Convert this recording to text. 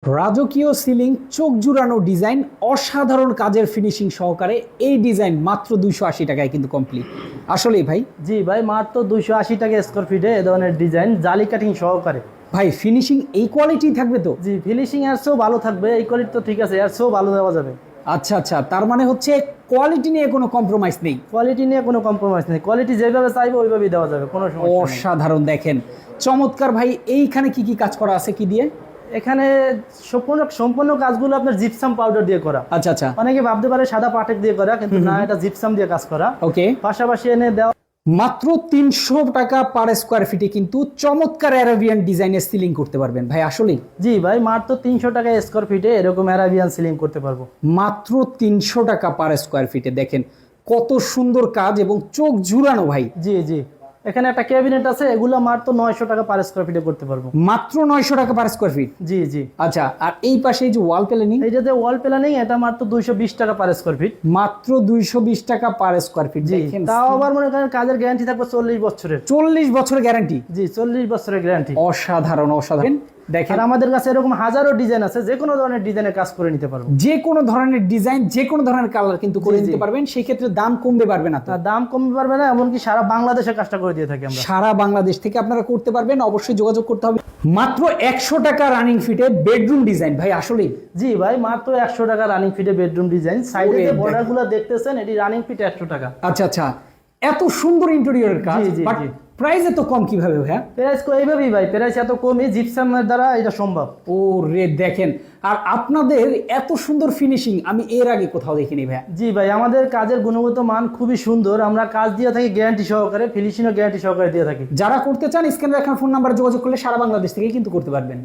রাজকীয় সিলিং চোখ জুড়ানো ডিজাইন অসাধারণ কাজের ফিনিশিং সহকারে এই ডিজাইন মাত্র 280 টাকায় কিন্তু কমপ্লিট। আসলেই ভাই? জি ভাই, মাত্র 280 টাকা স্কোয়ার ফিটে এ ধরনের ডিজাইন জালি কাটিং সহকারে। ভাই ফিনিশিং এই কোয়ালিটি থাকবে তো? জি, ফিনিশিং এর চেয়েও ভালো থাকবে। এই কোয়ালিটি তো ঠিক আছে, এর চেয়েও ভালো দেওয়া যাবে। আচ্ছা আচ্ছা, তার মানে হচ্ছে কোয়ালিটি নিয়ে কোনো কম্প্রোমাইজ নেই। কোয়ালিটি নিয়ে কোনো কম্প্রোমাইজ নেই, কোয়ালিটি যেভাবে চাইবে ওইভাবেই দেওয়া যাবে, কোনো সমস্যা নেই। অসাধারণ, দেখেন চমৎকার ভাই। এইখানে কি কি কাজ করা আছে, কি দিয়ে? এখানে সম্পূর্ণ কাজগুলো আপনার জিপসাম পাউডার দিয়ে করা। আচ্ছা আচ্ছা, অনেকে ভাবতে পারে সাদা পাটেক দিয়ে করা, কিন্তু না, এটা জিপসাম দিয়ে কাজ করা। ওকে। পাশাপাশি এনে দেওয়া মাত্র 300 টাকা পার স্কোয়ার ফিটে কিন্তু চমৎকার অ্যারাবিয়ান ডিজাইনের সিলিং করতে পারবেন ভাই। আসলেই? জি ভাই, মাত্র 300 টাকা স্কোয়ার ফিটে এরকম অ্যারাবিয়ান সিলিং করতে পারবো। মাত্র 300 টাকা পার স্কোয়ার ফিটে, দেখেন কত সুন্দর কাজ এবং চোখ জুড়ানো ভাই। জি জি, এখানে একটা ক্যাবিনেট আছে, এগুলো মাত্র 900 টাকা পার স্কোয়ার ফিটে করতে পারবো। মাত্র 900 টাকা পার স্কোয়ার ফিট? জি জি। আচ্ছা, আর এই পাশে এই যে ওয়াল প্ল্যানিং, এইটা যে ওয়াল প্ল্যানিং, এটা মাত্র 220 টাকা পার স্কোয়ার ফিট। মাত্র 220 টাকা পার স্কোয়ার ফিট। জি, তাও আবার মনে করেন কাজের গ্যারান্টি থাকবে 40 বছরের। 40 বছরের গ্যারান্টি? জি, 40 বছরের গ্যারান্টি। অসাধারণ অসাধারণ। দেখেন আর আমাদের কাছে এরকম হাজারো ডিজাইন আছে, যে কোনো ধরনের ডিজাইনের কাজ করে নিতে পারবো। যে কোনো ধরনের ডিজাইন, যে কোনো ধরনের কালার কিন্তু করে জি, জি। নিতে পারবেন। সেই ক্ষেত্রে দাম কমবে পারবে না তো? তার দাম কমতে পারবে না, এমনকি সারা বাংলাদেশে কাজটা করে দিয়ে থাকি আমরা। সারা বাংলাদেশ থেকে আপনারা করতে পারবেন, অবশ্যই যোগাযোগ করতে হবে। মাত্র 100 টাকা রানিং ফিটে বেডরুম ডিজাইন ভাই। আসলেই? জি ভাই, মাত্র 100 টাকা রানিং ফিটে বেডরুম ডিজাইন। সাইডে যে বর্ডারগুলো দেখতেছেন, এটি রানিং ফিট 100 টাকা। আচ্ছা আচ্ছা, এত সুন্দর ইন্টেরিয়রের কাজ, জি, জি, বাট জি। প্রাইস এত কম কিভাবে ভাইয়া? প্রাইস এইভাবেই ভাই, প্রাইস এত কমই, জিপসামের দ্বারা এটা সম্ভব। ও রে, দেখেন। আর আপনাদের এত সুন্দর ফিনিশিং আমি এর আগে কোথাও দেখিনি ভাইয়া। জি ভাই, আমাদের কাজের গুণগত মান খুবই সুন্দর। আমরা কাজ দিয়ে থাকি গ্যারান্টি সহকারে, ফিনিশিংও গ্যারান্টি সহকারে দিয়ে থাকি। যারা করতে চান স্ক্রিনে রাখা ফোন নাম্বারে যোগাযোগ করলে সারা বাংলাদেশ থেকে কিন্তু করতে পারবেন।